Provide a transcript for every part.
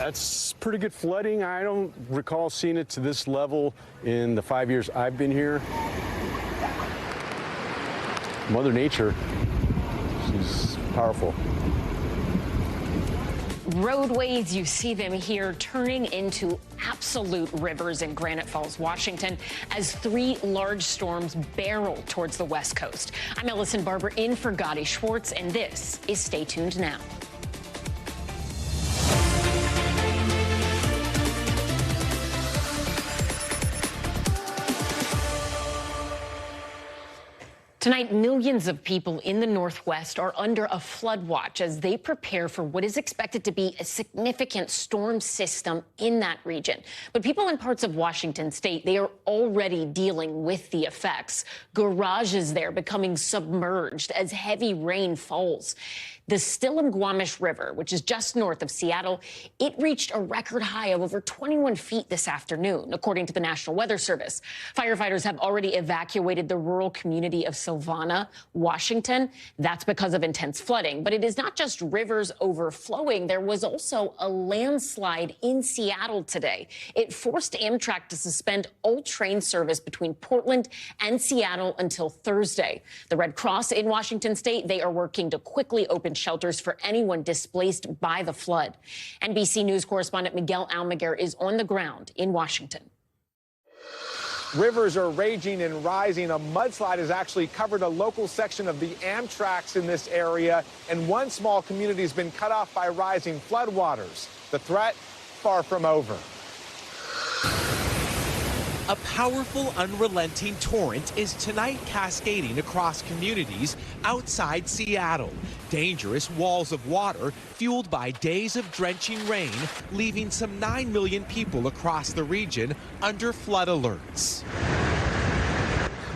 That's pretty good flooding. I don't recall seeing it to this level in the 5 years I've been here. Mother Nature, she's powerful. Roadways, you see them here, turning into absolute rivers in Granite Falls, Washington, as 3 large storms barrel towards the West Coast. I'm Ellison Barber in for Gadi Schwartz, and this is Stay Tuned Now. Tonight, millions of people in the Northwest are under a flood watch as they prepare for what is expected to be a significant storm system in that region. But people in parts of Washington state, they are already dealing with the effects. Garages there becoming submerged as heavy rain falls. The Stillaguamish River, which is just north of Seattle, it reached a record high of over 21 feet this afternoon, according to the National Weather Service. Firefighters have already evacuated the rural community of Savannah, Washington. That's because of intense flooding. But it is not just rivers overflowing. There was also a landslide in Seattle today. It forced Amtrak to suspend all train service between Portland and Seattle until Thursday. The Red Cross in Washington state, they are working to quickly open shelters for anyone displaced by the flood. NBC News correspondent Miguel Almaguer is on the ground in Washington. Rivers are raging and rising. A mudslide has actually covered a local section of the Amtrak's in this area, and one small community has been cut off by rising floodwaters. The threat far from over. A powerful, unrelenting torrent is tonight cascading across communities outside Seattle. Dangerous walls of water fueled by days of drenching rain, leaving some 9 million people across the region under flood alerts.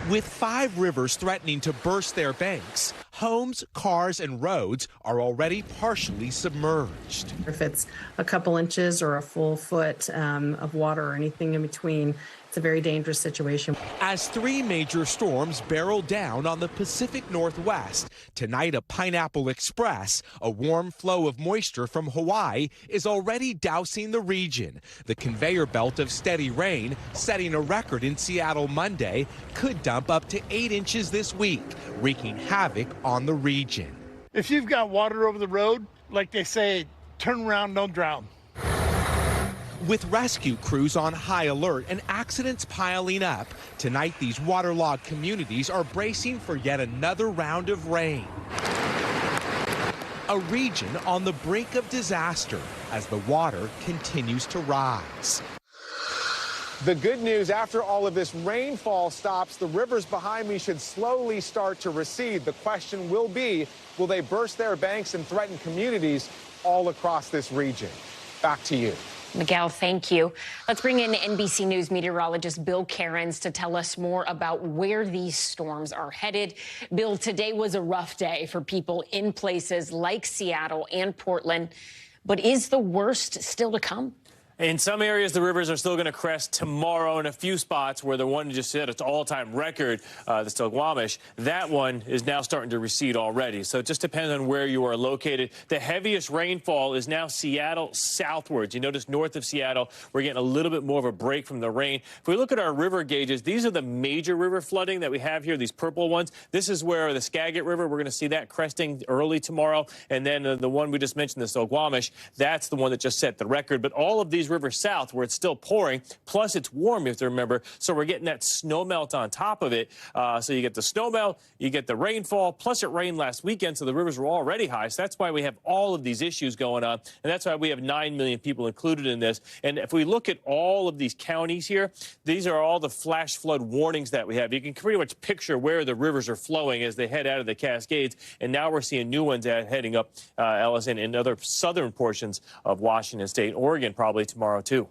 With 5 rivers threatening to burst their banks, homes, cars, and roads are already partially submerged. If it's a couple inches or a full foot of water or anything in between, it's a very dangerous situation. As 3 major storms barrel down on the Pacific Northwest, tonight a Pineapple Express, a warm flow of moisture from Hawaii, is already dousing the region. The conveyor belt of steady rain, setting a record in Seattle Monday, could dump up to 8 inches this week, wreaking havoc on the region. If you've got water over the road, like they say, turn around, don't drown. With rescue crews on high alert and accidents piling up, tonight these waterlogged communities are bracing for yet another round of rain. A region on the brink of disaster as the water continues to rise. The good news, after all of this rainfall stops, the rivers behind me should slowly start to recede. The question will be, will they burst their banks and threaten communities all across this region? Back to you. Miguel, thank you. Let's bring in NBC News meteorologist Bill Cairns to tell us more about where these storms are headed. Bill, today was a rough day for people in places like Seattle and Portland, but is the worst still to come? In some areas, the rivers are still going to crest tomorrow. In a few spots where the one just hit its all-time record, the Stillaguamish, that one is now starting to recede already. So it just depends on where you are located. The heaviest rainfall is now Seattle southwards. You notice north of Seattle, we're getting a little bit more of a break from the rain. If we look at our river gauges, these are the major river flooding that we have here, these purple ones. This is where the Skagit River, we're going to see that cresting early tomorrow. And then the one we just mentioned, the Stillaguamish, that's the one that just set the record. But all of these rivers south where it's still pouring, plus it's warm, you have to remember, so we're getting that snow melt on top of it. So you get the snow melt, you get the rainfall, plus it rained last weekend, so the rivers were already high. So that's why we have all of these issues going on, and that's why we have 9 million people included in this. And if we look at all of these counties here, these are all the flash flood warnings that we have. You can pretty much picture where the rivers are flowing as they head out of the Cascades, and now we're seeing new ones heading up, Ellison, in other southern portions of Washington State, Oregon probably tomorrow too.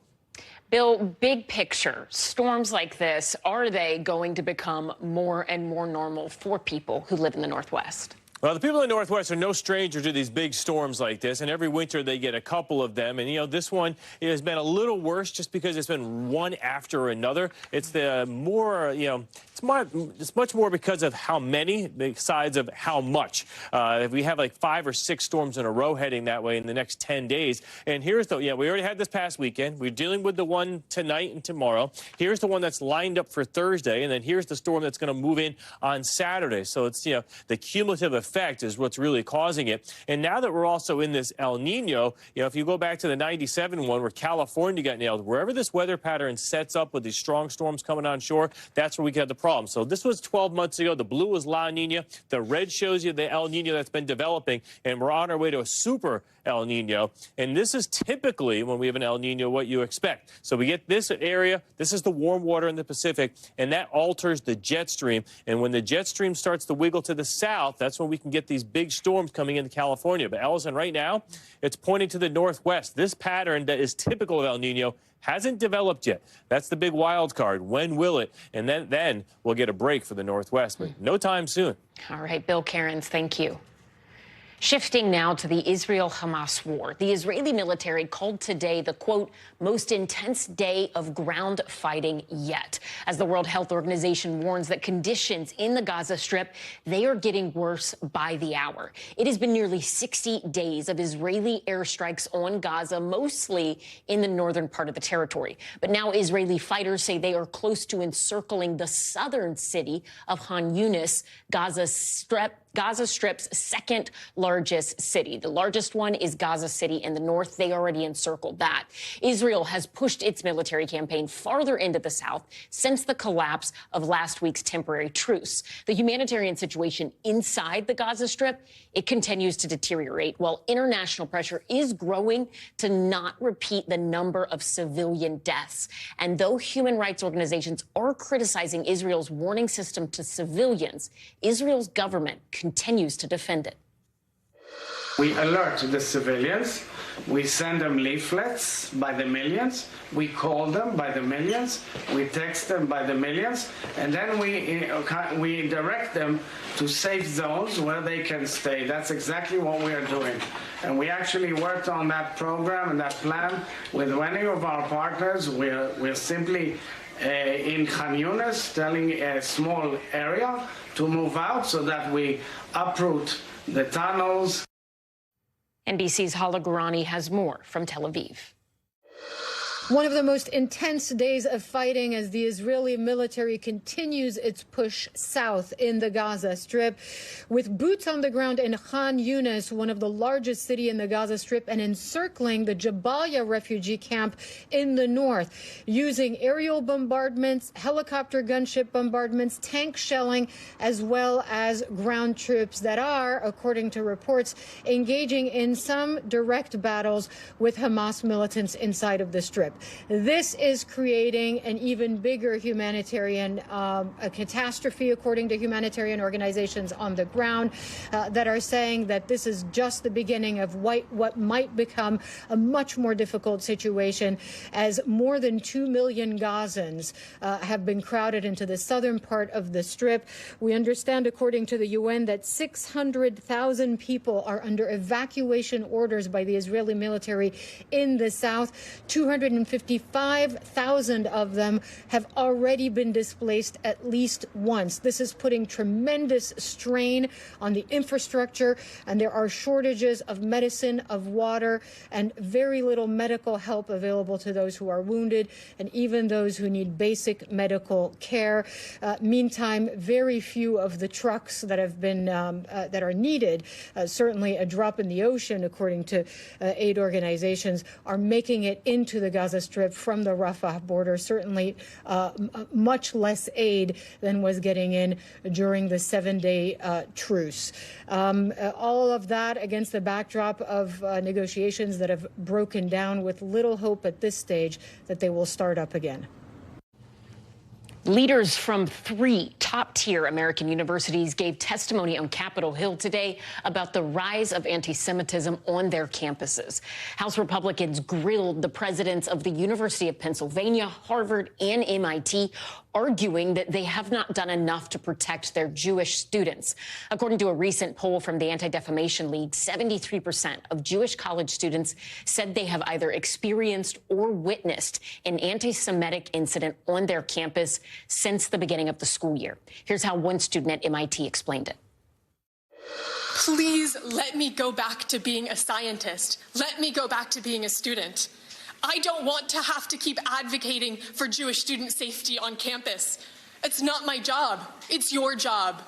Bill, big picture, storms like this, are they going to become more and more normal for people who live in the Northwest? Well, the people in the Northwest are no stranger to these big storms like this, and every winter they get a couple of them. And, you know, this one has been a little worse just because it's been one after another. It's the more, you know, it's much more because of how many, besides of how much. If we have like 5 or 6 storms in a row heading that way in the next 10 days. And here's the, we already had this past weekend. We're dealing with the one tonight and tomorrow. Here's the one that's lined up for Thursday, and then here's the storm that's going to move in on Saturday. So it's, you know, the cumulative effect is what's really causing it. And now that we're also in this El Nino, you know, if you go back to the 97 one where California got nailed, wherever this weather pattern sets up with these strong storms coming on shore, that's where we get the problem. So this was 12 months ago. The blue was La Nina. The red shows you the El Nino that's been developing, and we're on our way to a super El Nino. And this is typically, when we have an El Nino, what you expect. So we get this area. This is the warm water in the Pacific, and that alters the jet stream. And when the jet stream starts to wiggle to the south, that's when we can get these big storms coming into California. But Allison, right now, it's pointing to the northwest. This pattern that is typical of El Nino hasn't developed yet. That's the big wild card. When will it? And then we'll get a break for the Northwest, but no time soon. All right, Bill Cairns, thank you. Shifting now to the Israel-Hamas war. The Israeli military called today the, quote, most intense day of ground fighting yet. As the World Health Organization warns that conditions in the Gaza Strip, they are getting worse by the hour. It has been nearly 60 days of Israeli airstrikes on Gaza, mostly in the northern part of the territory. But now Israeli fighters say they are close to encircling the southern city of Khan Yunis, Gaza Strip's second largest city. The largest one is Gaza City in the north. They already encircled that. Israel has pushed its military campaign farther into the south since the collapse of last week's temporary truce. The humanitarian situation inside the Gaza Strip, it continues to deteriorate, while international pressure is growing to not repeat the number of civilian deaths. And though human rights organizations are criticizing Israel's warning system to civilians, Israel's government continues to defend it. We alert the civilians. We send them leaflets by the millions. We call them by the millions. We text them by the millions. And then we direct them to safe zones where they can stay. That's exactly what we are doing. And we actually worked on that program and that plan with many of our partners. We're simply in Khan Yunis telling a small area to move out so that we uproot the tunnels. NBC's Hala Gourani has more from Tel Aviv. One of the most intense days of fighting as the Israeli military continues its push south in the Gaza Strip, with boots on the ground in Khan Yunis, one of the largest cities in the Gaza Strip, and encircling the Jabalia refugee camp in the north, using aerial bombardments, helicopter gunship bombardments, tank shelling, as well as ground troops that are, according to reports, engaging in some direct battles with Hamas militants inside of the Strip. This is creating an even bigger humanitarian catastrophe, according to humanitarian organizations on the ground that are saying that this is just the beginning of what might become a much more difficult situation, as more than 2 million Gazans have been crowded into the southern part of the Strip. We understand, according to the UN, that 600,000 people are under evacuation orders by the Israeli military in the south. 255,000 of them have already been displaced at least once. This is putting tremendous strain on the infrastructure, and there are shortages of medicine, of water, and very little medical help available to those who are wounded and even those who need basic medical care. Meantime, very few of the trucks that have been that are needed, certainly a drop in the ocean, according to aid organizations, are making it into the Gaza Strip from the Rafah border. Certainly much less aid than was getting in during the 7-day truce. All of that against the backdrop of negotiations that have broken down, with little hope at this stage that they will start up again. Leaders from 3 top-tier American universities gave testimony on Capitol Hill today about the rise of anti-Semitism on their campuses. House Republicans grilled the presidents of the University of Pennsylvania, Harvard, and MIT, arguing that they have not done enough to protect their Jewish students. According to a recent poll from the Anti-Defamation League, 73% of Jewish college students said they have either experienced or witnessed an anti-Semitic incident on their campus since the beginning of the school year. Here's how one student at MIT explained it. Please let me go back to being a scientist. Let me go back to being a student. I don't want to have to keep advocating for Jewish student safety on campus. It's not my job. It's your job.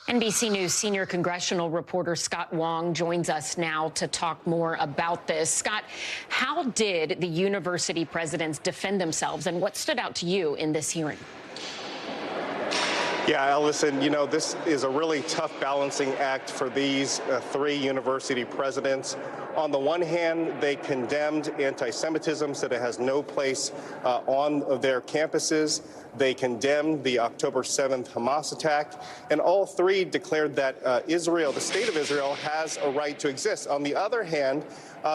NBC News senior congressional reporter Scott Wong joins us now to talk more about this. Scott, how did the university presidents defend themselves, and what stood out to you in this hearing? Yeah, Ellison, you know, this is a really tough balancing act for these three university presidents. On the one hand, they condemned anti-Semitism, said it has no place on their campuses. They condemned the October 7th Hamas attack. And all three declared that Israel, the state of Israel, has a right to exist. On the other hand,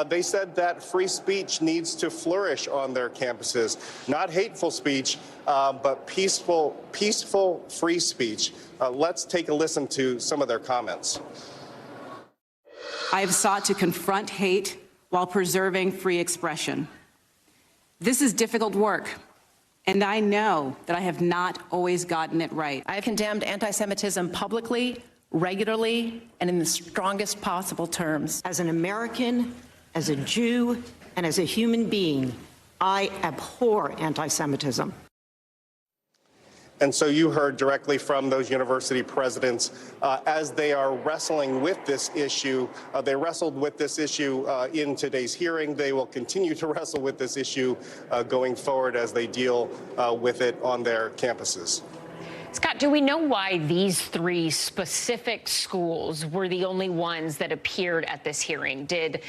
they said that free speech needs to flourish on their campuses. Not hateful speech, but peaceful free speech. Let's take a listen to some of their comments. I have sought to confront hate while preserving free expression. This is difficult work, and I know that I have not always gotten it right. I have condemned anti-Semitism publicly, regularly, and in the strongest possible terms. As an American, as a Jew, and as a human being, I abhor anti-Semitism. And so you heard directly from those university presidents as they are wrestling with this issue. They wrestled with this issue in today's hearing. They will continue to wrestle with this issue going forward as they deal with it on their campuses. Scott, do we know why these three specific schools were the only ones that appeared at this hearing? Did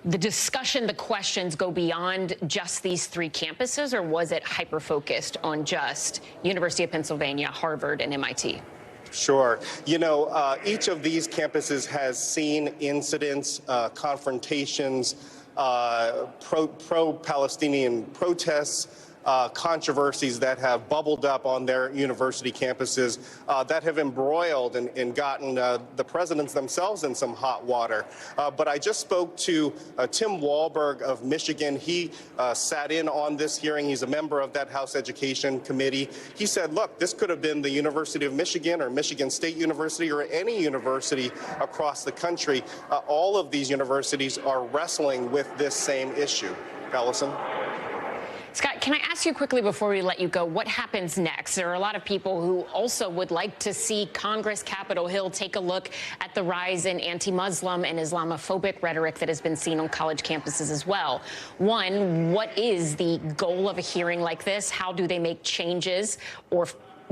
the discussion, the questions go beyond just these three campuses, or was it hyper-focused on just University of Pennsylvania, Harvard, and MIT? Sure. You know, each of these campuses has seen incidents, confrontations, pro-Palestinian protests, controversies that have bubbled up on their university campuses that have embroiled and gotten the presidents themselves in some hot water. But I just spoke to Tim Walberg of Michigan. He sat in on this hearing. He's a member of that House Education Committee. He said, look, this could have been the University of Michigan or Michigan State University or any university across the country. All of these universities are wrestling with this same issue. Allison? Scott, can I ask you quickly before we let you go, what happens next? There are a lot of people who also would like to see Congress, Capitol Hill, take a look at the rise in anti-Muslim and Islamophobic rhetoric that has been seen on college campuses as well. One, what is the goal of a hearing like this? How do they make changes or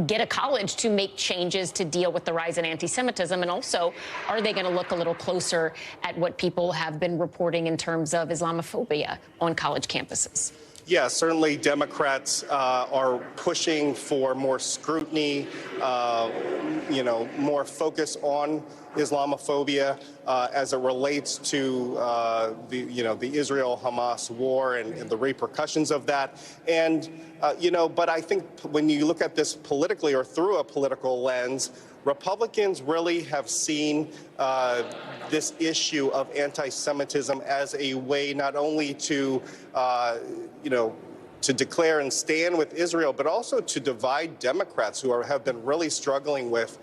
get a college to make changes to deal with the rise in anti-Semitism? And also, are they going to look a little closer at what people have been reporting in terms of Islamophobia on college campuses? Yeah, certainly Democrats are pushing for more scrutiny, more focus on Islamophobia as it relates to the Israel-Hamas war and the repercussions of that. And, but I think when you look at this politically or through a political lens, Republicans really have seen this issue of anti-Semitism as a way not only to, to declare and stand with Israel, but also to divide Democrats who have been really struggling with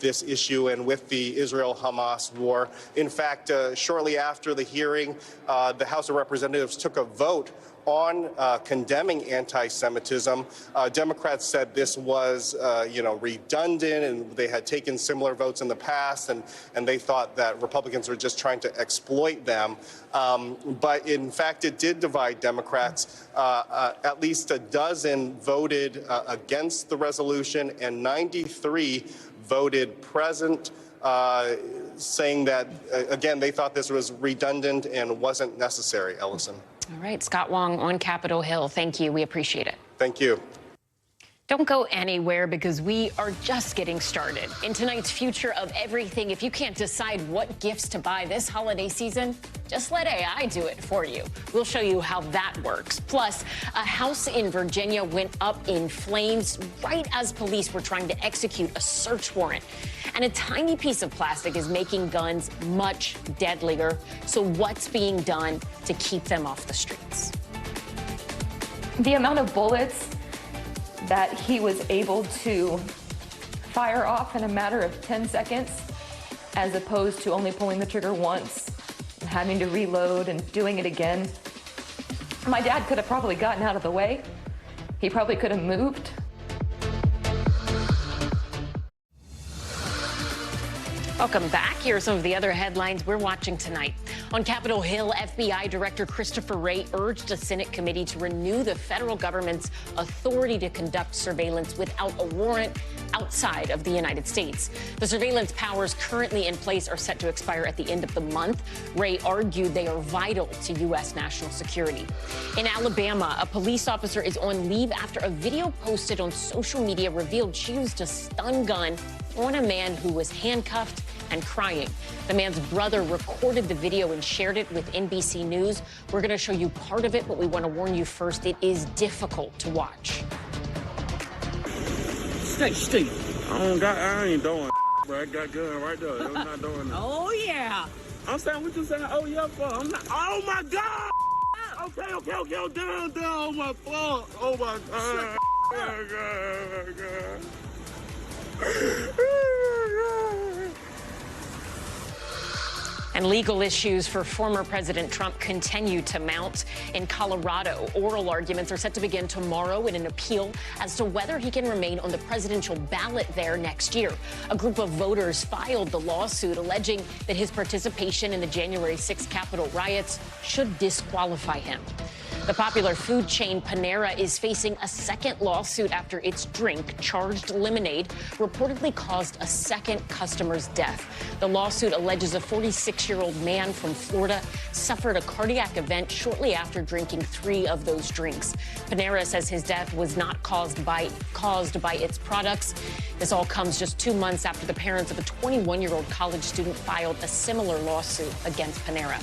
this issue and with the Israel-Hamas war. In fact, shortly after the hearing, the House of Representatives took a vote on condemning anti-Semitism. Democrats said this was, redundant, and they had taken similar votes in the past, and they thought that Republicans were just trying to exploit them. But in fact, it did divide Democrats. At least a dozen voted against the resolution, and 93 voted present, saying that, again, they thought this was redundant and wasn't necessary. Ellison. All right, Scott Wong on Capitol Hill. Thank you. We appreciate it. Thank you. Don't go anywhere because we are just getting started. In tonight's Future of Everything, if you can't decide what gifts to buy this holiday season, just let AI do it for you. We'll show you how that works. Plus, a house in Virginia went up in flames right as police were trying to execute a search warrant. And a tiny piece of plastic is making guns much deadlier. So what's being done to keep them off the streets? The amount of bullets that he was able to fire off in a matter of 10 seconds, as opposed to only pulling the trigger once, and having to reload and doing it again. My dad could have probably gotten out of the way. He probably could have moved. Welcome back. Here are some of the other headlines we're watching tonight. On Capitol Hill, FBI Director Christopher Wray urged a Senate committee to renew the federal government's authority to conduct surveillance without a warrant outside of the United States. The surveillance powers currently in place are set to expire at the end of the month. Wray argued they are vital to U.S. national security. In Alabama, a police officer is on leave after a video posted on social media revealed she used a stun gun on a man who was handcuffed and crying. The man's brother recorded the video and shared it with NBC News. We're going to show you part of it, but we want to warn you first, it is difficult to watch. Stay. I ain't doing bro. I got gun right there. I'm not doing that. Oh, yeah. I'm saying what you saying. Oh, yeah, fuck. I'm not. Oh, my God. Okay. Down. Oh, my fuck. Oh, my God. Oh, God. And legal issues for former President Trump continue to mount. In Colorado, oral arguments are set to begin tomorrow in an appeal as to whether he can remain on the presidential ballot there next year. A group of voters filed the lawsuit alleging that his participation in the January 6th Capitol riots should disqualify him. The popular food chain Panera is facing a second lawsuit after its drink, charged lemonade, reportedly caused a second customer's death. The lawsuit alleges a 46-year-old man from Florida suffered a cardiac event shortly after drinking 3 of those drinks. Panera says his death was not caused by its products. This all comes just 2 months after the parents of a 21-year-old college student filed a similar lawsuit against Panera.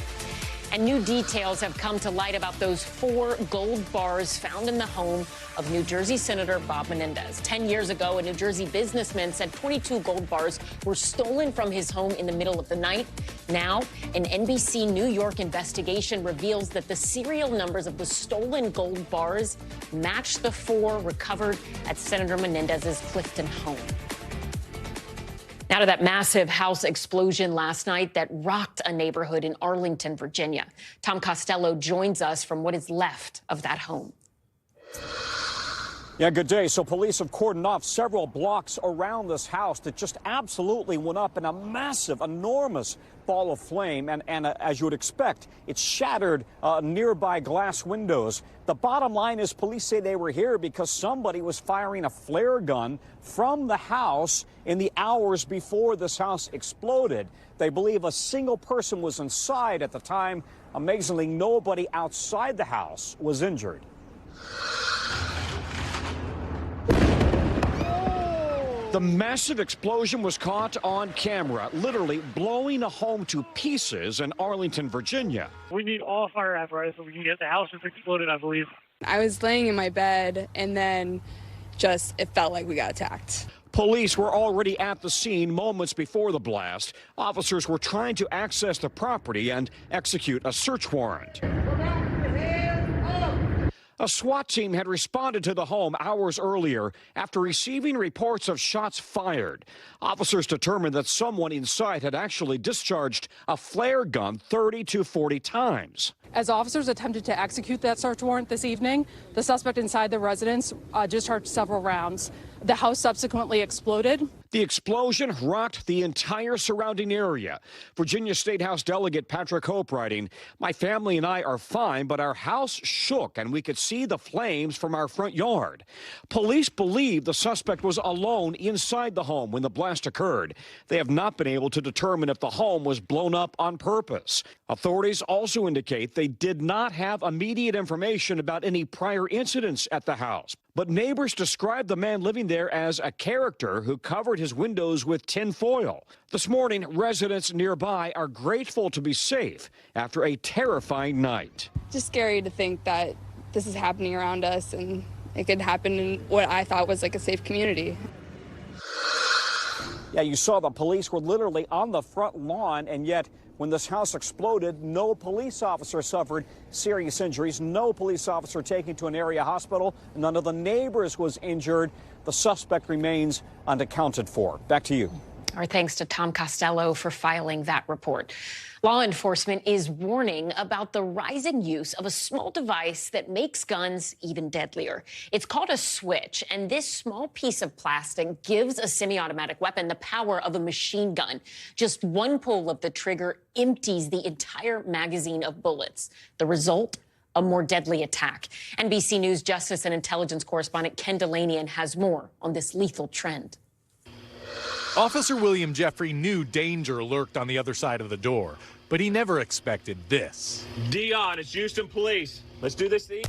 And new details have come to light about those 4 gold bars found in the home of New Jersey Senator Bob Menendez. 10 years ago, a New Jersey businessman said 22 gold bars were stolen from his home in the middle of the night. Now, an NBC New York investigation reveals that the serial numbers of the stolen gold bars match the 4 recovered at Senator Menendez's Clifton home. Now to that massive house explosion last night that rocked a neighborhood in Arlington, Virginia. Tom Costello joins us from what is left of that home. Yeah, good day. So police have cordoned off several blocks around this house that just absolutely went up in a massive, enormous ball of flame. And as you would expect, it shattered nearby glass windows. The bottom line is police say they were here because somebody was firing a flare gun from the house in the hours before this house exploded. They believe a single person was inside at the time. Amazingly, nobody outside the house was injured. The massive explosion was caught on camera, literally blowing a home to pieces in Arlington, Virginia. We need all fire apparatus so we can get the house just exploded, I believe. I was laying in my bed and then it felt like we got attacked. Police were already at the scene moments before the blast. Officers were trying to access the property and execute a search warrant. A SWAT team had responded to the home hours earlier after receiving reports of shots fired. Officers determined that someone inside had actually discharged a flare gun 30 to 40 times. As officers attempted to execute that search warrant this evening, the suspect inside the residence discharged several rounds. The house subsequently exploded. The explosion rocked the entire surrounding area. Virginia State House Delegate Patrick Hope writing, "My family and I are fine, but our house shook and we could see the flames from our front yard." Police believe the suspect was alone inside the home when the blast occurred. They have not been able to determine if the home was blown up on purpose. Authorities also indicate they did not have immediate information about any prior incidents at the house. But neighbors described the man living there as a character who covered his windows with tin foil. This morning, residents nearby are grateful to be safe after a terrifying night. Just scary to think that this is happening around us and it could happen in what I thought was like a safe community. Yeah, you saw the police were literally on the front lawn, and yet when this house exploded, no police officer suffered serious injuries, no police officer taken to an area hospital, none of the neighbors was injured. The suspect remains unaccounted for. Back to you. Our thanks to Tom Costello for filing that report. Law enforcement is warning about the rising use of a small device that makes guns even deadlier. It's called a switch, and this small piece of plastic gives a semi-automatic weapon the power of a machine gun. Just one pull of the trigger empties the entire magazine of bullets. The result? A more deadly attack. NBC News Justice and Intelligence correspondent Ken Delanian has more on this lethal trend. Officer William Jeffrey knew danger lurked on the other side of the door, but he never expected this. Dion, it's Houston Police. Let's do this thing.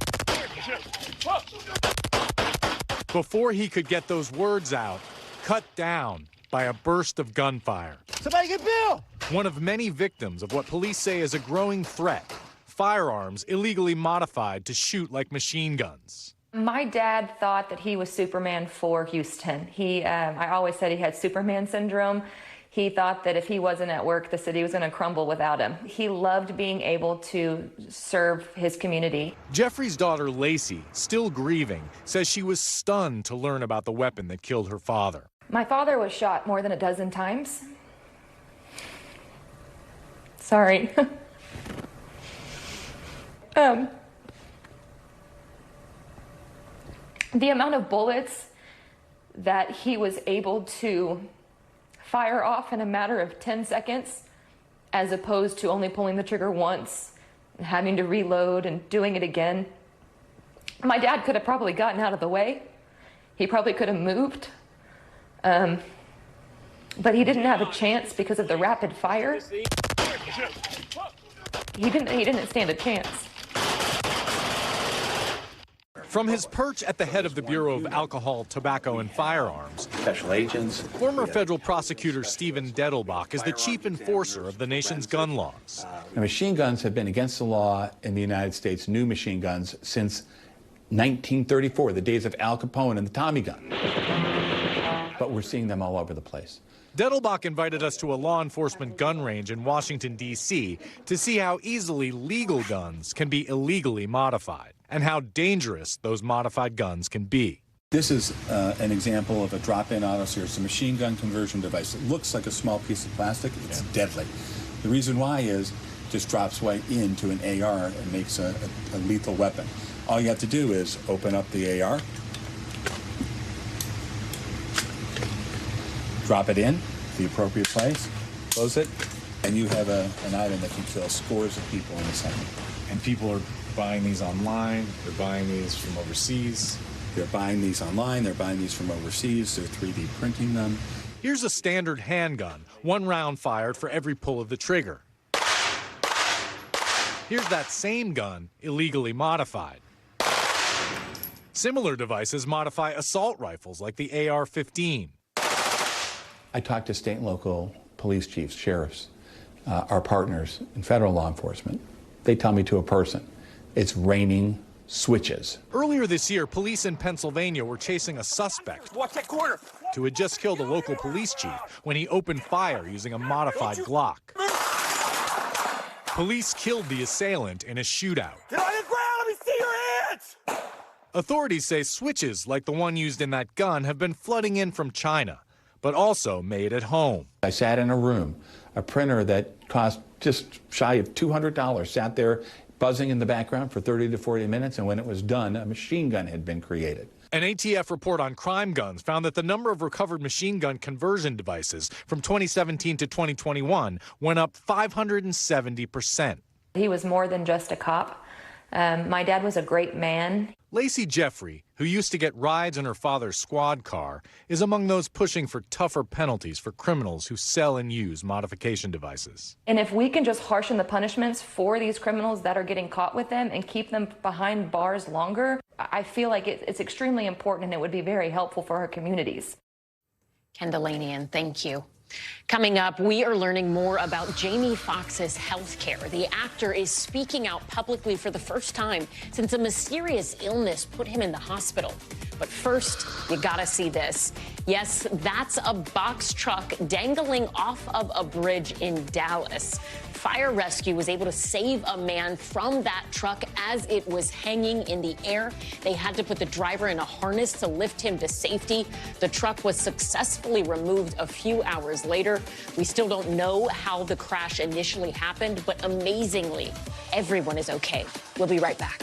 Before he could get those words out, cut down by a burst of gunfire. Somebody get Bill! One of many victims of what police say is a growing threat, firearms illegally modified to shoot like machine guns. My dad thought that he was Superman for Houston. I always said he had Superman syndrome. He thought that if he wasn't at work, the city was going to crumble without him. He loved being able to serve his community. Jeffrey's daughter, Lacey, still grieving, says she was stunned to learn about the weapon that killed her father. My father was shot more than a dozen times. Sorry. The amount of bullets that he was able to fire off in a matter of 10 seconds, as opposed to only pulling the trigger once, and having to reload and doing it again. My dad could have probably gotten out of the way. He probably could have moved. But he didn't have a chance because of the rapid fire. He didn't stand a chance. From his perch at the head of the Bureau of Alcohol, Tobacco, and Firearms, special agents, former federal prosecutor Stephen Dettelbach is the chief enforcer of the nation's gun laws. Now, machine guns have been against the law in the United States, new machine guns, since 1934, the days of Al Capone and the Tommy gun. But we're seeing them all over the place. Dettelbach invited us to a law enforcement gun range in Washington, D.C. to see how easily legal guns can be illegally modified and how dangerous those modified guns can be. This is an example of a drop-in auto series, a machine gun conversion device. It looks like a small piece of plastic. It's deadly. The reason why is it just drops right into an AR and makes a lethal weapon. All you have to do is open up the AR, drop it in the appropriate place, close it, and you have an item that can kill scores of people in a second. And people are buying these online, they're buying these from overseas. They're buying these online, they're buying these from overseas, they're 3D printing them. Here's a standard handgun, one round fired for every pull of the trigger. Here's that same gun, illegally modified. Similar devices modify assault rifles like the AR-15. I talked to state and local police chiefs, sheriffs, our partners in federal law enforcement. They tell me to a person, it's raining switches. Earlier this year, police in Pennsylvania were chasing a suspect. Watch that corner. Who had just killed a local police chief when he opened fire using a modified Glock. Police killed the assailant in a shootout. Get on the ground, let me see your hands! Authorities say switches like the one used in that gun have been flooding in from China, but also made at home. I sat in a room, a printer that cost just shy of $200 sat there buzzing in the background for 30 to 40 minutes, and when it was done, a machine gun had been created. An ATF report on crime guns found that the number of recovered machine gun conversion devices from 2017 to 2021 went up 570%. He was more than just a cop. My dad was a great man. Lacey Jeffrey, who used to get rides in her father's squad car, is among those pushing for tougher penalties for criminals who sell and use modification devices. And if we can just harshen the punishments for these criminals that are getting caught with them and keep them behind bars longer, I feel like it's extremely important, and it would be very helpful for our communities. Ken Delanian, thank you. Coming up, we are learning more about Jamie Foxx's health care. The actor is speaking out publicly for the first time since a mysterious illness put him in the hospital. But first, you gotta see this. Yes, that's a box truck dangling off of a bridge in Dallas. Fire rescue was able to save a man from that truck as it was hanging in the air. They had to put the driver in a harness to lift him to safety. The truck was successfully removed a few hours later. We still don't know how the crash initially happened, but amazingly, everyone is okay. We'll be right back.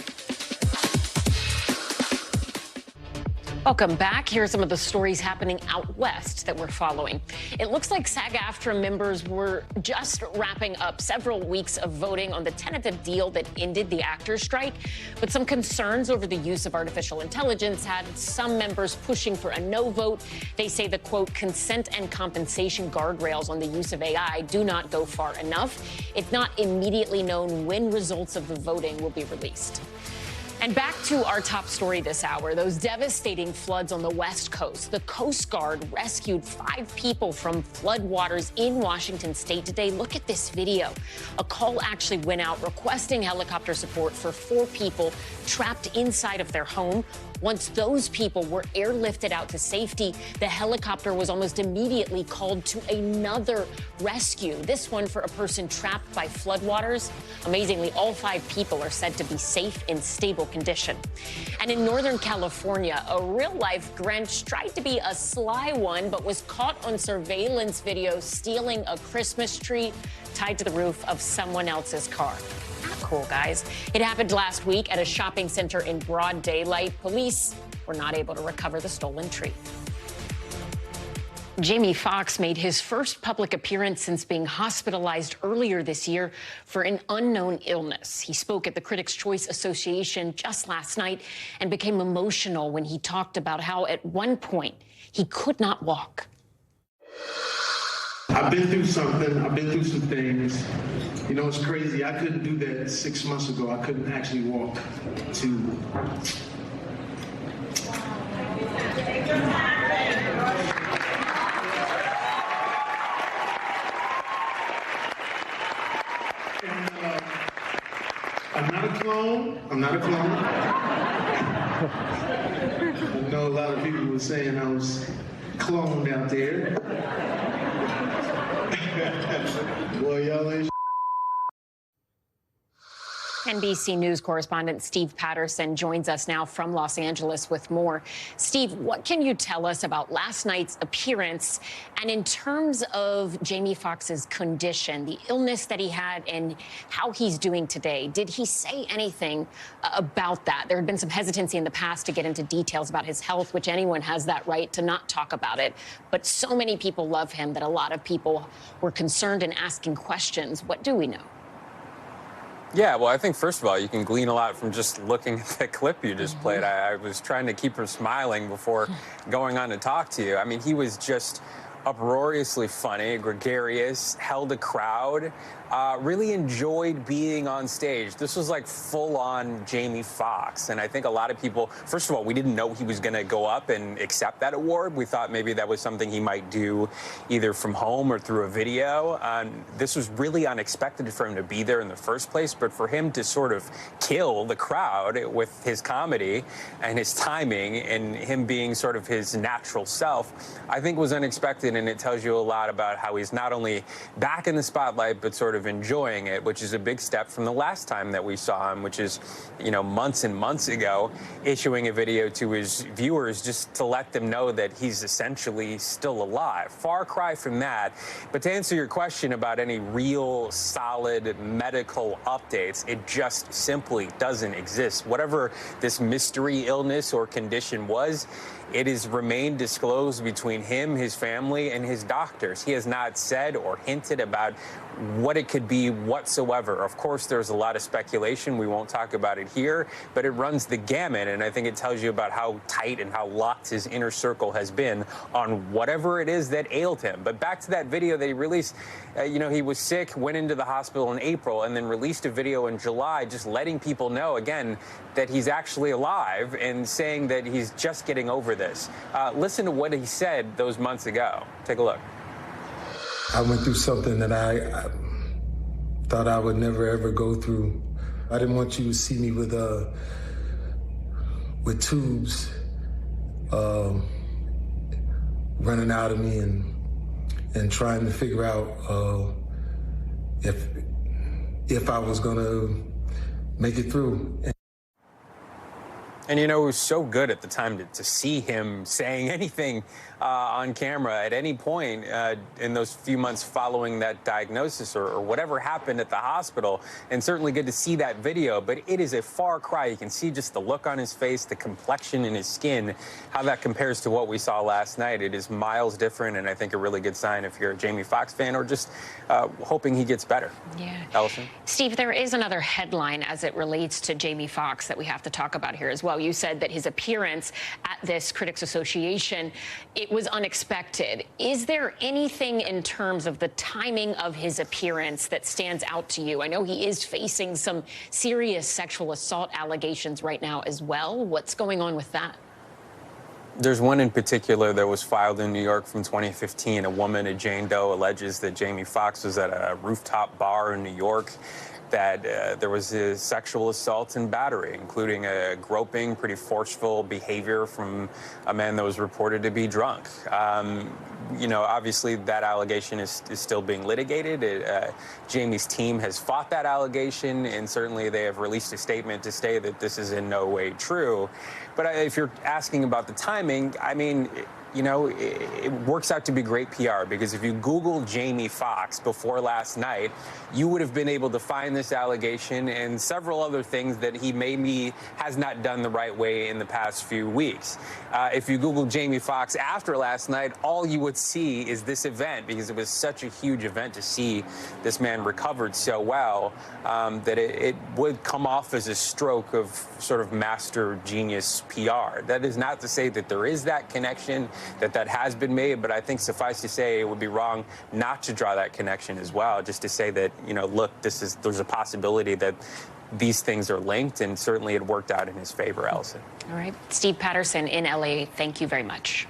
Welcome back. Here are some of the stories happening out west that we're following. It looks like SAG-AFTRA members were just wrapping up several weeks of voting on the tentative deal that ended the actors' strike. But some concerns over the use of artificial intelligence had some members pushing for a no vote. They say the, quote, consent and compensation guardrails on the use of AI do not go far enough. It's not immediately known when results of the voting will be released. And back to our top story this hour, those devastating floods on the West Coast. The Coast Guard rescued 5 people from floodwaters in Washington state today. Look at this video. A call actually went out requesting helicopter support for 4 people trapped inside of their home. Once those people were airlifted out to safety, the helicopter was almost immediately called to another rescue, this one for a person trapped by floodwaters. Amazingly, all 5 people are said to be safe in stable condition. And in Northern California, a real-life Grinch tried to be a sly one, but was caught on surveillance video stealing a Christmas tree tied to the roof of someone else's car. Not cool, guys. It happened last week at a shopping center in broad daylight. Police were not able to recover the stolen tree. Jamie Foxx made his first public appearance since being hospitalized earlier this year for an unknown illness. He spoke at the Critics' Choice Association just last night and became emotional when he talked about how at one point he could not walk. I've been through something. I've been through some things. You know, it's crazy. I couldn't do that 6 months ago. I couldn't actually walk to... I'm not a clone. I'm not a clone. I know a lot of people were saying I was cloned out there. Boy, y'all ain't NBC News correspondent Steve Patterson joins us now from Los Angeles with more. Steve, what can you tell us about last night's appearance and in terms of Jamie Foxx's condition, the illness that he had and how he's doing today? Did he say anything about that? There had been some hesitancy in the past to get into details about his health, which anyone has that right to not talk about it. But so many people love him that a lot of people were concerned and asking questions. What do we know? Yeah, well, I think, first of all, you can glean a lot from just looking at that clip you just played. I was trying to keep from smiling before going on to talk to you. I mean, he was just uproariously funny, gregarious, held a crowd, really enjoyed being on stage. This was like full-on Jamie Foxx. And I think a lot of people, first of all, we didn't know he was going to go up and accept that award. We thought maybe that was something he might do either from home or through a video. This was really unexpected for him to be there in the first place, but for him to sort of kill the crowd with his comedy and his timing and him being sort of his natural self, I think was unexpected. And it tells you a lot about how he's not only back in the spotlight, but sort of enjoying it, which is a big step from the last time that we saw him, which is, you know, months and months ago, issuing a video to his viewers just to let them know that he's essentially still alive. Far cry from that. But to answer your question about any real solid medical updates, it just simply doesn't exist. Whatever this mystery illness or condition was, it has remained disclosed between him, his family, family and his doctors. He has not said or hinted about what it could be whatsoever. Of course, there's a lot of speculation. We won't talk about it here, but it runs the gamut, and I think it tells you about how tight and how locked his inner circle has been on whatever it is that ailed him. But back to that video that he released, he was sick, went into the hospital in April, and then released a video in July just letting people know, again, that he's actually alive and saying that he's just getting over this. Listen to what he said those months ago. Take a look. I went through something that I thought I would never, ever go through. I didn't want you to see me with tubes running out of me and trying to figure out if I was going to make it through. And, it was so good at the time to see him saying anything on camera at any point in those few months following that diagnosis or whatever happened at the hospital. And certainly good to see that video. But it is a far cry. You can see just the look on his face, the complexion in his skin, how that compares to what we saw last night. It is miles different, and I think a really good sign if you're a Jamie Foxx fan or just hoping he gets better. Yeah. Allison? Steve, there is another headline as it relates to Jamie Foxx that we have to talk about here as well. You said that his appearance at this Critics Association, it was unexpected. Is there anything in terms of the timing of his appearance that stands out to you? I know he is facing some serious sexual assault allegations right now as well. What's going on with that? There's one in particular that was filed in New York from 2015. A woman, a Jane Doe, alleges that Jamie Foxx was at a rooftop bar in New York, that there was a sexual assault and battery, including a groping, pretty forceful behavior from a man that was reported to be drunk. Obviously that allegation is still being litigated. Jamie's team has fought that allegation, and certainly they have released a statement to say that this is in no way true. But if you're asking about the timing, I mean, it works out to be great PR, because if you Google Jamie Foxx before last night, you would have been able to find this allegation and several other things that he maybe has not done the right way in the past few weeks. If you Google Jamie Foxx after last night, all you would see is this event, because it was such a huge event to see this man recovered so well, that it would come off as a stroke of sort of master genius PR. That is not to say that there is that connection, that has been made, but I think suffice to say it would be wrong not to draw that connection as well, just to say that, look, there's a possibility that these things are linked, and certainly it worked out in his favor, Allison. All right. Steve Patterson in LA, thank you very much.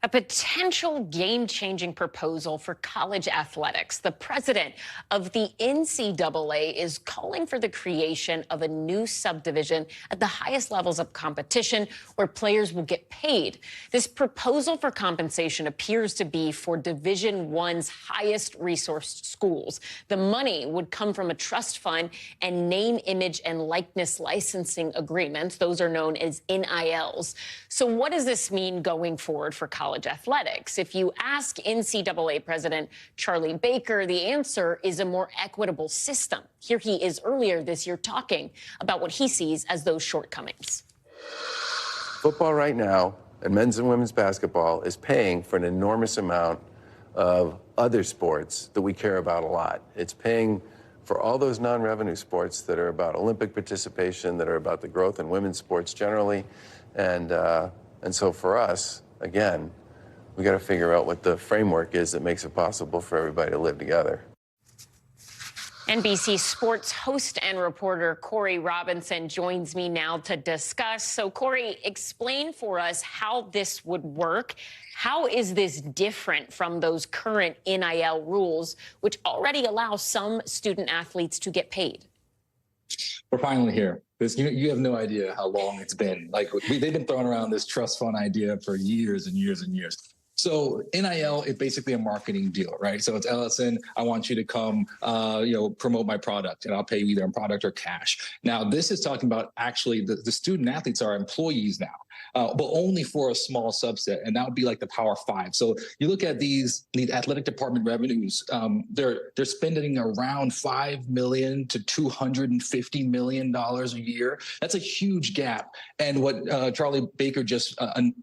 A potential game-changing proposal for college athletics. The president of the NCAA is calling for the creation of a new subdivision at the highest levels of competition where players will get paid. This proposal for compensation appears to be for Division I's highest resourced schools. The money would come from a trust fund and name, image, and likeness licensing agreements. Those are known as NILs. So what does this mean going forward for college athletics? If you ask NCAA President Charlie Baker, the answer is a more equitable system. Here he is earlier this year talking about what he sees as those shortcomings. Football right now, and men's and women's basketball, is paying for an enormous amount of other sports that we care about a lot. It's paying for all those non-revenue sports that are about Olympic participation, that are about the growth in women's sports generally. And so for us, again, we got to figure out what the framework is that makes it possible for everybody to live together. NBC Sports host and reporter Corey Robinson joins me now to discuss. So, Corey, explain for us how this would work. How is this different from those current NIL rules, which already allow some student athletes to get paid? We're finally here. You have no idea how long it's been. Like, they've been throwing around this trust fund idea for years and years and years. So NIL is basically a marketing deal, right? So it's, Ellison, I want you to come, promote my product, and I'll pay you either in product or cash. Now, this is talking about actually the student athletes are employees now. but only for a small subset, and that would be like the Power Five. So you look at these athletic department revenues, they're spending around $5 million to $250 million a year. That's a huge gap. And what Charlie Baker just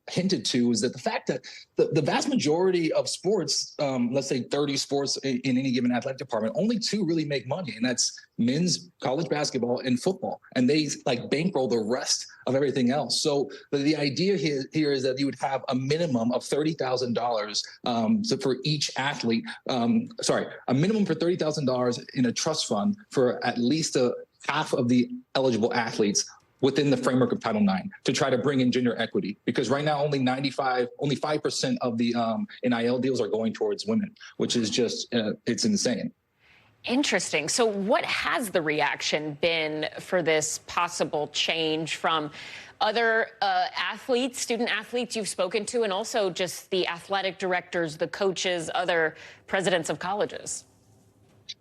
hinted to is that the fact that the vast majority of sports, let's say 30 sports in any given athletic department, only 2 really make money, and that's men's college basketball and football, and they like bankroll the rest of everything else. So the idea here is that you would have a minimum of $30,000 for each athlete. A minimum for $30,000 in a trust fund for at least half of the eligible athletes within the framework of Title IX to try to bring in gender equity, because right now only 5% of the NIL deals are going towards women, which is just it's insane. Interesting. So what has the reaction been for this possible change from other athletes, student athletes you've spoken to, and also just the athletic directors, the coaches, other presidents of colleges?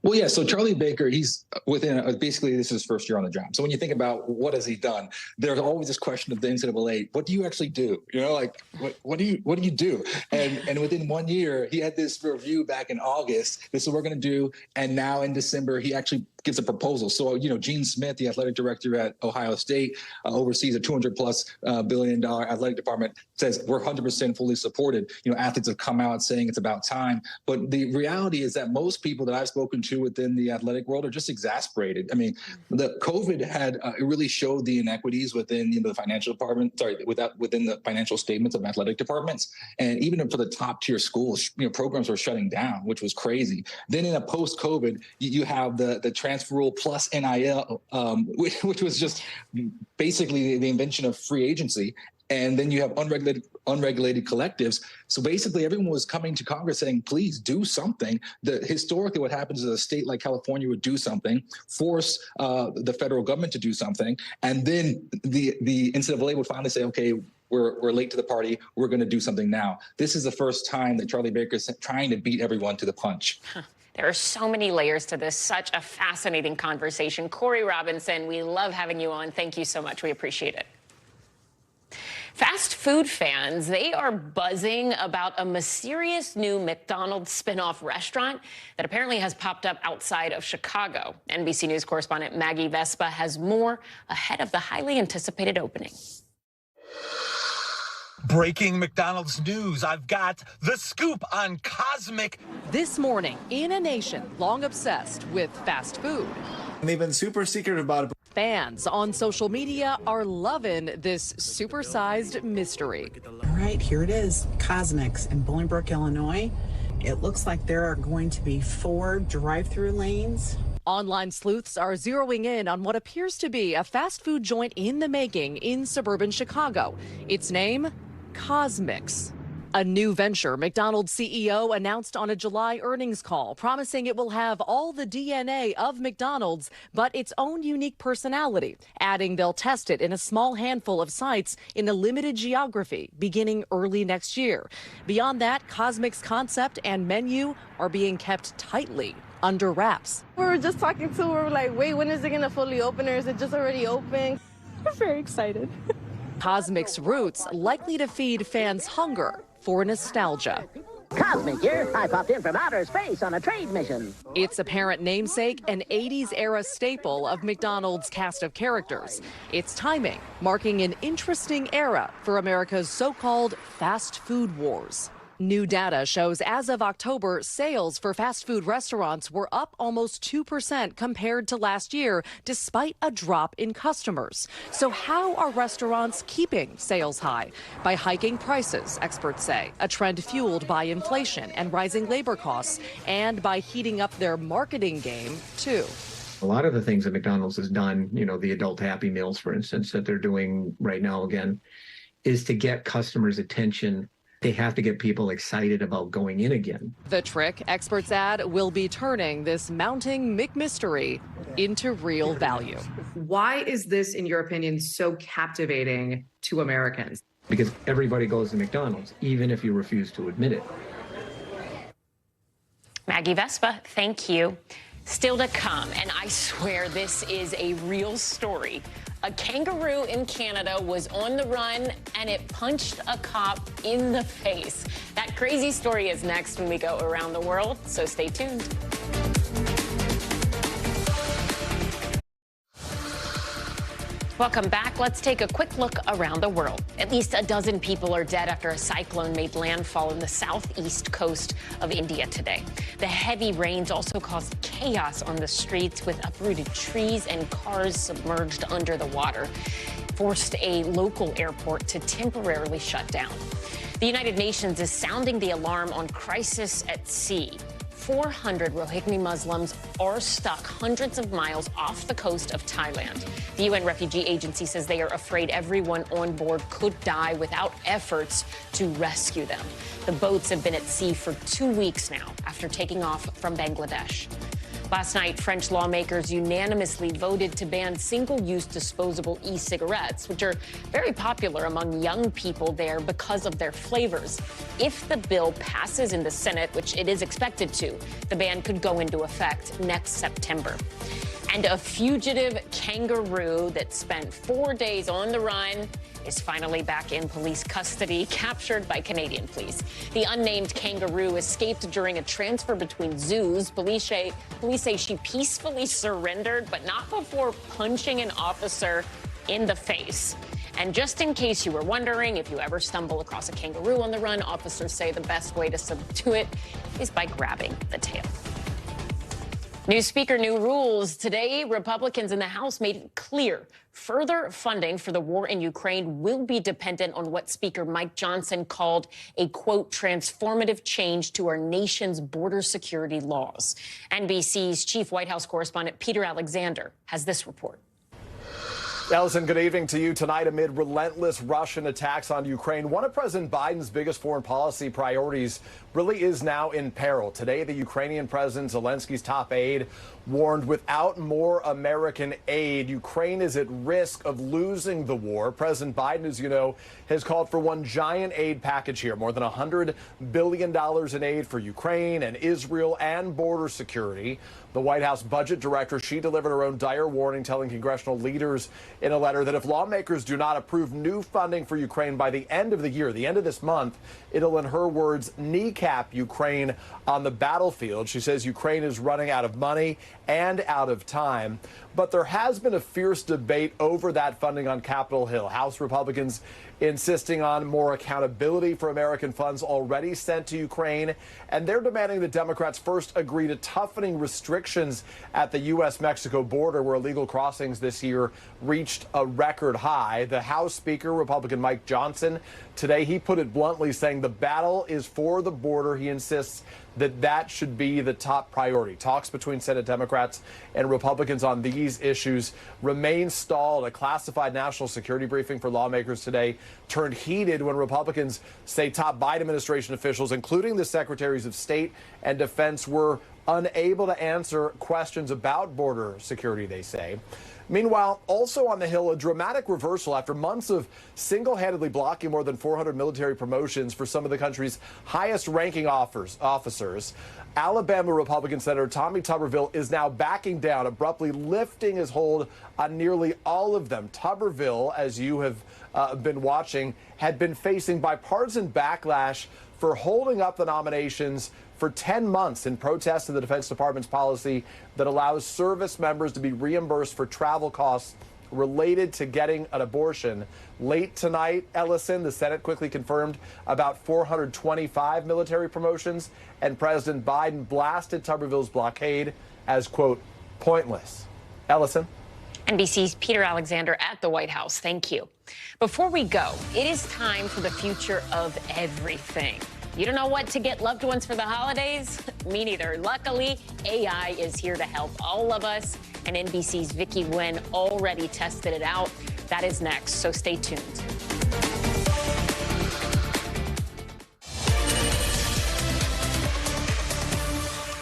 Well, yeah. So Charlie Baker, he's within basically this is his first year on the job. So when you think about what has he done, there's always this question of the NCAA: what do you actually do? You know, like what do you do? And within 1 year, he had this review back in August. This is what we're going to do. And now in December, he actually gives a proposal. So Gene Smith, the athletic director at Ohio State, oversees a $200+ billion athletic department, says we're 100% fully supported. Athletes have come out saying it's about time. But the reality is that most people that I've spoken to within the athletic world are just exasperated. I mean, the COVID had it really showed the inequities within the financial department. Within the financial statements of athletic departments, and even for the top tier schools, programs were shutting down, which was crazy. Then in a post-COVID, you have the transfer rule plus NIL, which was just basically the invention of free agency. And then you have unregulated collectives. So basically everyone was coming to Congress saying, please do something. Historically what happens is a state like California would do something, force the federal government to do something. And then the NCAA would finally say, okay, we're late to the party. We're going to do something now. This is the first time that Charlie Baker is trying to beat everyone to the punch. There are so many layers to this. Such a fascinating conversation. Corey Robinson, we love having you on. Thank you so much. We appreciate it. Fast food fans, they are buzzing about a mysterious new McDonald's spin-off restaurant that apparently has popped up outside of Chicago. NBC News correspondent Maggie Vespa has more ahead of the highly anticipated opening. Breaking McDonald's news. I've got the scoop on Cosmic. This morning, in a nation long obsessed with fast food. They've been super secretive about it. Fans on social media are loving this supersized mystery. All right, here it is. Cosmic's in Bolingbrook, Illinois. It looks like there are going to be 4 drive-through lanes. Online sleuths are zeroing in on what appears to be a fast food joint in the making in suburban Chicago. Its name, Cosmic's. A new venture McDonald's CEO announced on a July earnings call, promising it will have all the DNA of McDonald's, but its own unique personality, adding they'll test it in a small handful of sites in a limited geography beginning early next year. Beyond that, Cosmic's concept and menu are being kept tightly under wraps. We were just talking to her, like, wait, when is it going to fully open, or is it just already open? We're very excited. Cosmic's roots likely to feed fans' hunger for nostalgia. Cosmic here. I popped in from outer space on a trade mission. Its apparent namesake, an 80s-era staple of McDonald's cast of characters. Its timing marking an interesting era for America's so-called fast food wars. New data shows as of October, sales for fast food restaurants were up almost 2% compared to last year, despite a drop in customers. So how are restaurants keeping sales high? By hiking prices, experts say, a trend fueled by inflation and rising labor costs, and by heating up their marketing game, too. A lot of the things that McDonald's has done, the adult Happy Meals, for instance, that they're doing right now again, is to get customers' attention. They have to get people excited about going in again. The trick, experts add, will be turning this mounting McMystery into real value. Why is this, in your opinion, so captivating to Americans? Because everybody goes to McDonald's, even if you refuse to admit it. Maggie Vespa, thank you. Still to come, and I swear this is a real story. A kangaroo in Canada was on the run and it punched a cop in the face. That crazy story is next when we go around the world, so stay tuned. Welcome back. Let's take a quick look around the world. At least a dozen people are dead after a cyclone made landfall in the southeast coast of India today. The heavy rains also caused chaos on the streets with uprooted trees and cars submerged under the water, forced a local airport to temporarily shut down. The United Nations is sounding the alarm on crisis at sea. 400 Rohingya Muslims are stuck hundreds of miles off the coast of Thailand. The UN Refugee Agency says they are afraid everyone on board could die without efforts to rescue them. The boats have been at sea for 2 weeks now after taking off from Bangladesh. Last night, French lawmakers unanimously voted to ban single-use disposable e-cigarettes, which are very popular among young people there because of their flavors. If the bill passes in the Senate, which it is expected to, the ban could go into effect next September. And a fugitive kangaroo that spent 4 days on the run is finally back in police custody, captured by Canadian police. The unnamed kangaroo escaped during a transfer between zoos. Police say she peacefully surrendered, but not before punching an officer in the face. And just in case you were wondering, if you ever stumble across a kangaroo on the run, officers say the best way to subdue it is by grabbing the tail. New Speaker, new rules. Today, Republicans in the House made it clear further funding for the war in Ukraine will be dependent on what Speaker Mike Johnson called a, quote, transformative change to our nation's border security laws. NBC's chief White House correspondent Peter Alexander has this report. Allison, good evening to you. Tonight, amid relentless Russian attacks on Ukraine, one of President Biden's biggest foreign policy priorities really is now in peril. Today, the Ukrainian President Zelensky's top aide warned without more American aid, Ukraine is at risk of losing the war. President Biden, as you know, has called for one giant aid package here, more than $100 billion in aid for Ukraine and Israel and border security. The White House budget director, she delivered her own dire warning, telling congressional leaders in a letter that if lawmakers do not approve new funding for Ukraine by the end of the year, the end of this month, it'll, in her words, kneecap Ukraine on the battlefield. She says Ukraine is running out of money and out of time. But there has been a fierce debate over that funding on Capitol Hill. House Republicans insisting on more accountability for American funds already sent to Ukraine. And they're demanding that Democrats first agree to toughening restrictions at the U.S.-Mexico border, where illegal crossings this year reached a record high. The House Speaker, Republican Mike Johnson, today he put it bluntly, saying the battle is for the border. He insists that that should be the top priority. Talks between Senate Democrats and Republicans on these issues remain stalled. A classified national security briefing for lawmakers today turned heated when Republicans say top Biden administration officials, including the secretaries of state and defense, were unable to answer questions about border security, they say. Meanwhile, also on the Hill, a dramatic reversal after months of single-handedly blocking more than 400 military promotions for some of the country's highest-ranking officers. Alabama Republican Senator Tommy Tuberville is now backing down, abruptly lifting his hold on nearly all of them. Tuberville, as you have been watching, had been facing bipartisan backlash for holding up the nominations for 10 months in protest of the Defense Department's policy that allows service members to be reimbursed for travel costs related to getting an abortion. Late tonight, Ellison, the Senate quickly confirmed about 425 military promotions, and President Biden blasted Tuberville's blockade as, quote, pointless. Ellison? NBC's Peter Alexander at the White House. Thank you. Before we go, it is time for the future of everything. You don't know what to get loved ones for the holidays? Me neither. Luckily, AI is here to help all of us, and NBC's Vicki Nguyen already tested it out. That is next, so stay tuned.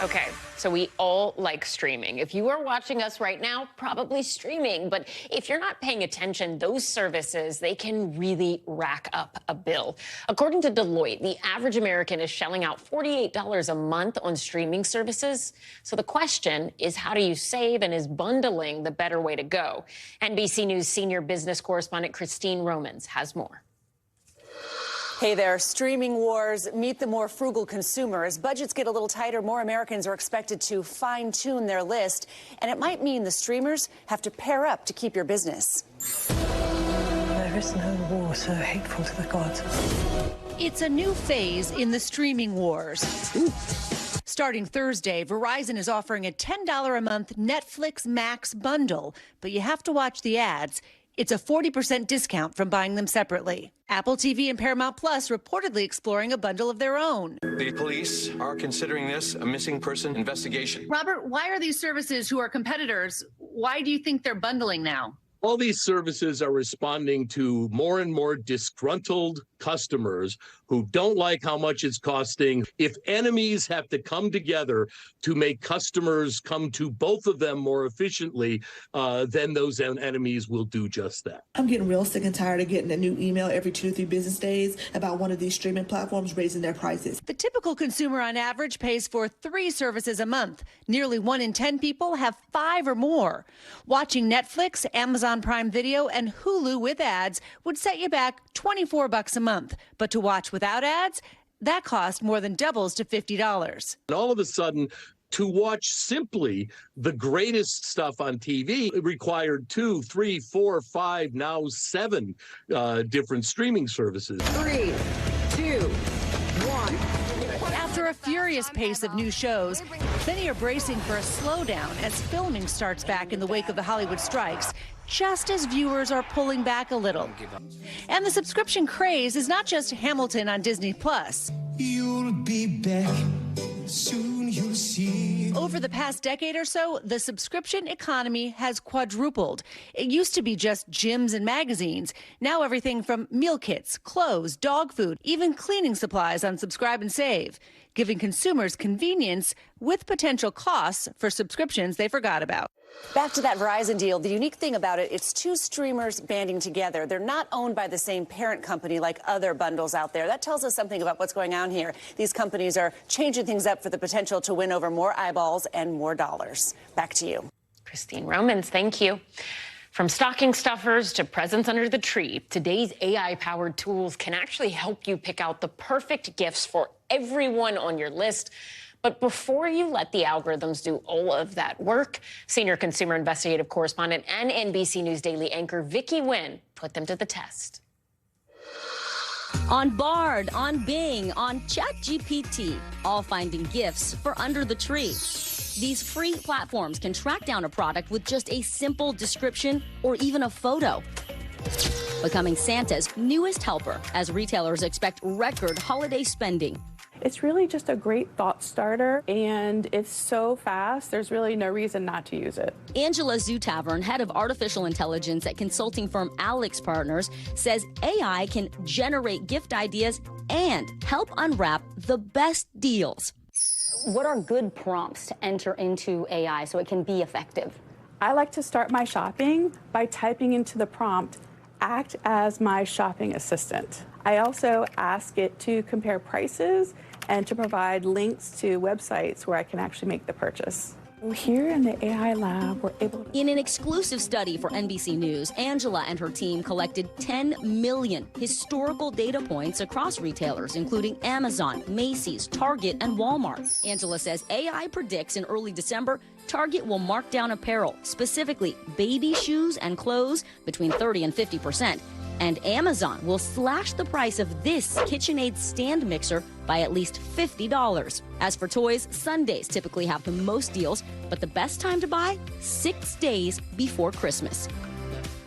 Okay, So we all like streaming. If you are watching us right now, probably streaming. But if you're not paying attention, those services, they can really rack up a bill. According to Deloitte, the average American is shelling out $48 a month on streaming services. So the question is, how do you save, and is bundling the better way to go? NBC News senior business correspondent Christine Romans has more. Hey there, streaming wars meet the more frugal consumer. As budgets get a little tighter, more Americans are expected to fine-tune their list, and it might mean the streamers have to pair up to keep your business. There is no war so hateful to the gods. It's a new phase in the streaming wars. Starting Thursday, Verizon is offering a $10 a month Netflix Max bundle, but you have to watch the ads. It's a 40% discount from buying them separately. Apple TV and Paramount Plus reportedly exploring a bundle of their own. The police are considering this a missing person investigation. Robert, why are these services who are competitors, why do you think they're bundling now? All these services are responding to more and more disgruntled customers who don't like how much it's costing. If enemies have to come together to make customers come to both of them more efficiently, then those enemies will do just that. I'm getting real sick and tired of getting a new email every 2 to 3 business days about one of these streaming platforms raising their prices. The typical consumer on average pays for 3 services a month. Nearly 1 in 10 people have 5 or more. Watching Netflix, Amazon Prime Video, and Hulu with ads would set you back $24 a month. But to watch without ads, that cost more than doubles to $50. And all of a sudden, to watch simply the greatest stuff on TV, it required 2, 3, 4, 5, now 7 different streaming services. 3, 2, 1. After a furious pace of new shows, many are bracing for a slowdown as filming starts back in the wake of the Hollywood strikes, just as viewers are pulling back a little. And the subscription craze is not just Hamilton on Disney+. You'll be back, soon you'll see. Over the past decade or so, the subscription economy has quadrupled. It used to be just gyms and magazines. Now everything from meal kits, clothes, dog food, even cleaning supplies on Subscribe and Save, giving consumers convenience with potential costs for subscriptions they forgot about. Back to that Verizon deal. The unique thing about it, it's 2 streamers banding together. They're not owned by the same parent company like other bundles out there. That tells us something about what's going on here. These companies are changing things up for the potential to win over more eyeballs and more dollars. Back to you. Christine Romans, thank you. From stocking stuffers to presents under the tree, today's AI-powered tools can actually help you pick out the perfect gifts for everyone on your list. But before you let the algorithms do all of that work, senior consumer investigative correspondent and NBC News Daily anchor Vicky Nguyen put them to the test. On Bard, on Bing, on ChatGPT, all finding gifts for under the tree. These free platforms can track down a product with just a simple description or even a photo. Becoming Santa's newest helper as retailers expect record holiday spending. It's really just a great thought starter, and it's so fast, there's really no reason not to use it. Angela Zutavern, head of artificial intelligence at consulting firm Alex Partners, says AI can generate gift ideas and help unwrap the best deals. What are good prompts to enter into AI so it can be effective? I like to start my shopping by typing into the prompt, act as my shopping assistant. I also ask it to compare prices and to provide links to websites where I can actually make the purchase. Here in the AI lab, we're able to... In an exclusive study for NBC News, Angela and her team collected 10 million historical data points across retailers, including Amazon, Macy's, Target, and Walmart. Angela says AI predicts in early December, Target will mark down apparel, specifically baby shoes and clothes, between 30 and 50%. And Amazon will slash the price of this KitchenAid stand mixer by at least $50. As for toys, Sundays typically have the most deals, but the best time to buy, 6 days before Christmas.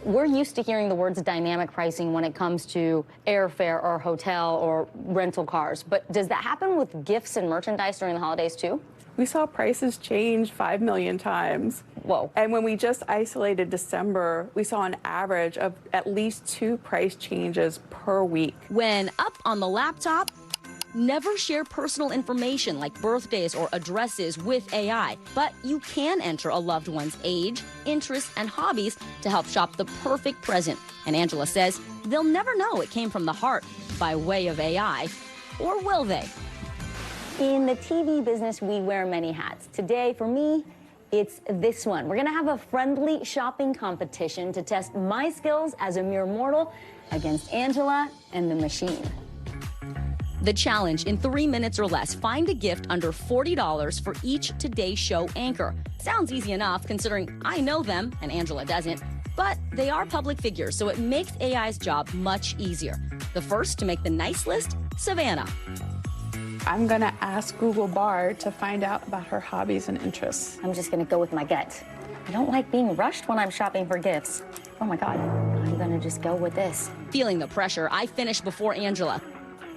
We're used to hearing the words dynamic pricing when it comes to airfare or hotel or rental cars, but does that happen with gifts and merchandise during the holidays too? We saw prices change 5 million times. Whoa. And when we just isolated December, we saw an average of at least 2 price changes per week. When up on the laptop, Never share personal information like birthdays or addresses with AI, but you can enter a loved one's age, interests, and hobbies to help shop the perfect present. And Angela says they'll never know it came from the heart by way of AI. Or will they? In the TV business, we wear many hats. Today, for me, it's this one. We're gonna have a friendly shopping competition to test my skills as a mere mortal against Angela and the machine. The challenge: in 3 minutes or less, find a gift under $40 for each Today Show anchor. Sounds easy enough considering I know them and Angela doesn't, but they are public figures, so it makes AI's job much easier. The first to make the nice list, Savannah. I'm gonna ask Google Bard to find out about her hobbies and interests. I'm just gonna go with my gut. I don't like being rushed when I'm shopping for gifts. Oh my God, I'm gonna just go with this. Feeling the pressure, I finish before Angela.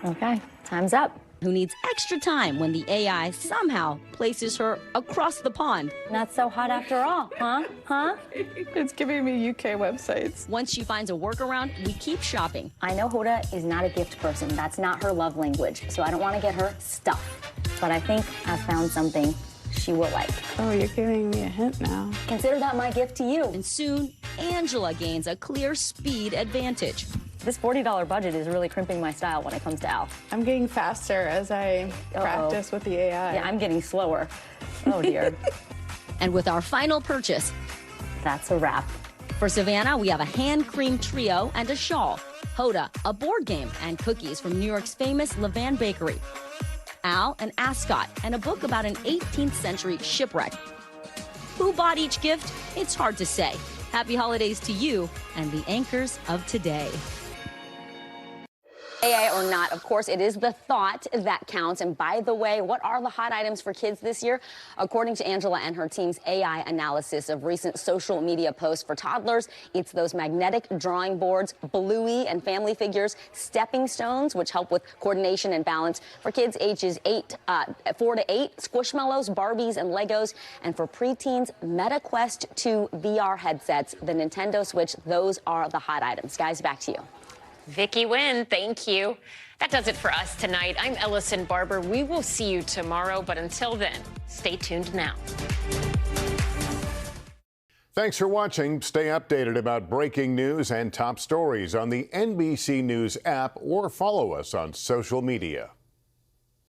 Okay, time's up. Who needs extra time when the AI somehow places her across the pond. Not so hot after all, huh? Huh? It's giving me UK websites. Once she finds a workaround, we keep shopping. I know Hoda is not a gift person. That's not her love language, so I don't want to get her stuff. But I think I've found something she will like. Oh, you're giving me a hint now. Consider that my gift to you. And soon, Angela gains a clear speed advantage. This $40 budget is really crimping my style when it comes to Alf. I'm getting faster as I practice with the AI. Yeah, I'm getting slower. Oh, dear. And with our final purchase, that's a wrap. For Savannah, we have a hand cream trio and a shawl. Hoda, a board game and cookies from New York's famous Levan Bakery. Al, an ascot and a book about an 18th century shipwreck. Who bought each gift? It's hard to say. Happy holidays to you and the anchors of today. AI or not, of course, it is the thought that counts. And by the way, what are the hot items for kids this year? According to Angela and her team's AI analysis of recent social media posts for toddlers, it's those magnetic drawing boards, Bluey and family figures, stepping stones, which help with coordination and balance. For kids ages 4 to 8, Squishmallows, Barbies, and Legos. And for preteens, MetaQuest 2 VR headsets, the Nintendo Switch. Those are the hot items. Guys, back to you. Vicky Wynn, thank you. That does it for us tonight. I'm Ellison Barber. We will see you tomorrow, but until then, stay tuned now. Thanks for watching. Stay updated about breaking news and top stories on the NBC News app or follow us on social media.